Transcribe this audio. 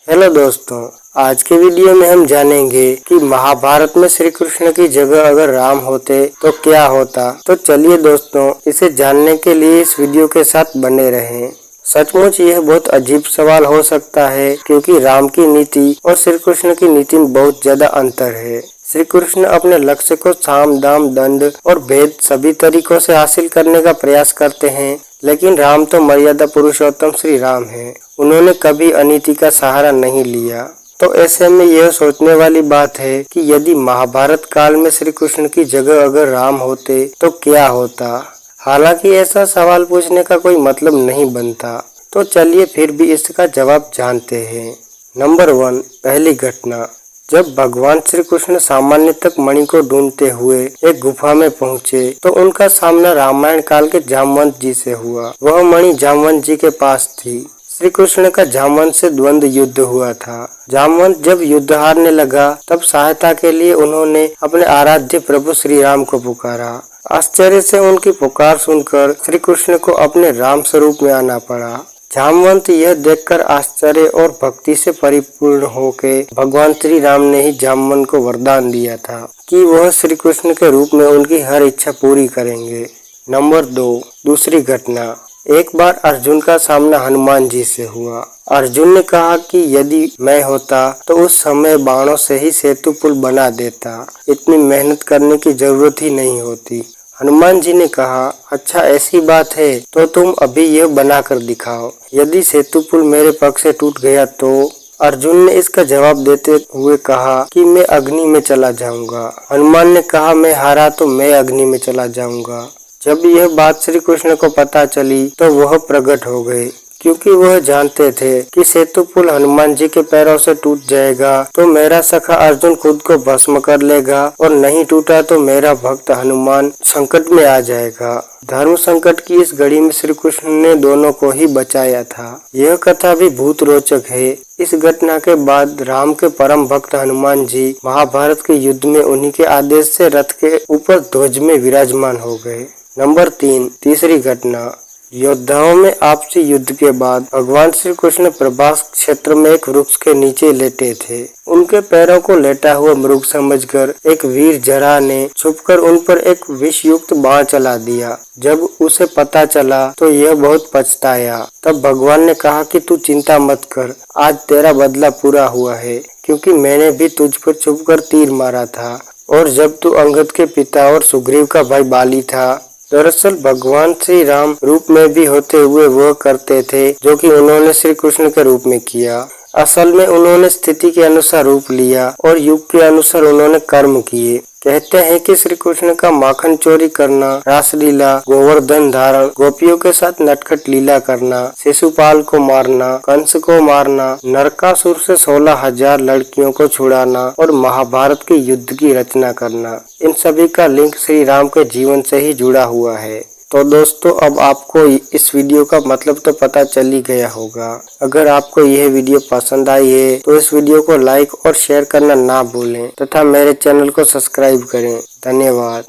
Hello दोस्तों, आज के वीडियो में हम जानेंगे कि महाभारत में श्री कृष्ण की जगह अगर राम होते तो क्या होता। तो चलिए दोस्तों, इसे जानने के लिए इस वीडियो के साथ बने रहें। सचमुच यह बहुत अजीब सवाल हो सकता है, क्योंकि राम की नीति और श्री कृष्ण की नीति में बहुत ज्यादा अंतर है। श्री कृष्ण अपने लक्ष्य को साम दाम दंड और भेद सभी तरीकों से हासिल करने का प्रयास करते हैं, लेकिन राम तो मर्यादा पुरुषोत्तम श्री राम है। उन्होंने कभी अनीति का सहारा नहीं लिया। तो ऐसे में यह सोचने वाली बात है कि यदि महाभारत काल में श्री कृष्ण की जगह अगर राम होते तो क्या होता। हालांकि ऐसा सवाल पूछने का कोई मतलब नहीं बनता, तो चलिए फिर भी इसका जवाब जानते हैं। नंबर 1, पहली घटना। जब भगवान श्री कृष्ण सामान्य तक मणि को ढूंढते हुए एक गुफा में पहुंचे तो उनका सामना रामायण काल के जामवंत जी से हुआ। वह मणि जामवंत जी के पास थी। श्री कृष्ण का जामवंत से द्वंद्व युद्ध हुआ था। जामवंत जब युद्ध हारने लगा तब सहायता के लिए उन्होंने अपने आराध्य प्रभु श्री राम को पुकारा। आश्चर्य से उनकी पुकार सुनकर श्री कृष्ण को अपने राम स्वरूप में आना पड़ा। जामवंत यह देखकर आश्चर्य और भक्ति से परिपूर्ण होकर भगवान श्री राम ने ही जामवंत को वरदान दिया था कि वह श्री कृष्ण के रूप में उनकी हर इच्छा पूरी करेंगे। नंबर 2, दूसरी घटना। एक बार अर्जुन का सामना हनुमान जी से हुआ। अर्जुन ने कहा कि यदि मैं होता तो उस समय बाणों से ही सेतु पुल बना देता, इतनी मेहनत करने की जरूरत ही नहीं होती। हनुमान जी ने कहा, अच्छा ऐसी बात है तो तुम अभी यह बनाकर दिखाओ। यदि सेतु पुल मेरे पक्ष से टूट गया तो? अर्जुन ने इसका जवाब देते हुए कहा कि मैं अग्नि में चला जाऊंगा। हनुमान ने कहा, मैं हारा तो मैं अग्नि में चला जाऊंगा। जब यह बात श्री कृष्ण को पता चली तो वह प्रकट हो गए, क्योंकि वह जानते थे कि सेतु पुल हनुमान जी के पैरों से टूट जाएगा तो मेरा सखा अर्जुन खुद को भस्म कर लेगा, और नहीं टूटा तो मेरा भक्त हनुमान संकट में आ जाएगा। धर्म संकट की इस घड़ी में श्री कृष्ण ने दोनों को ही बचाया था। यह कथा भी बहुत रोचक है। इस घटना के बाद राम के परम भक्त हनुमान जी महाभारत के युद्ध में उन्हीं के आदेश से रथ के ऊपर ध्वज में विराजमान हो गए। नंबर 3, तीसरी घटना। योद्धाओं में आपसी युद्ध के बाद भगवान श्री कृष्ण प्रभास क्षेत्र में एक वृक्ष के नीचे लेटे थे। उनके पैरों को लेटा हुआ मृग समझकर एक वीर जरा ने छुपकर उन पर एक विषयुक्त बाण चला दिया। जब उसे पता चला तो यह बहुत पछताया। तब भगवान ने कहा कि तू चिंता मत कर, आज तेरा बदला पूरा हुआ है, क्योंकि मैंने भी तुझ पर छुपकर तीर मारा था, और जब तू अंगद के पिता और सुग्रीव का भाई बाली था। दरअसल भगवान श्री राम रूप में भी होते हुए वह करते थे जो कि उन्होंने श्री कृष्ण के रूप में किया। असल में उन्होंने स्थिति के अनुसार रूप लिया और युग के अनुसार उन्होंने कर्म किए। कहते हैं कि श्री कृष्ण का माखन चोरी करना, रासलीला, गोवर्धन धारण, गोपियों के साथ नटखट लीला करना, शिशुपाल को मारना, कंस को मारना, नरकासुर से 16,000 लड़कियों को छुड़ाना और महाभारत के युद्ध की रचना करना, इन सभी का लिंक श्री राम के जीवन से ही जुड़ा हुआ है। तो दोस्तों, अब आपको इस वीडियो का मतलब तो पता चल ही गया होगा। अगर आपको यह वीडियो पसंद आई है तो इस वीडियो को लाइक और शेयर करना ना भूलें तथा मेरे चैनल को सब्सक्राइब करें। धन्यवाद।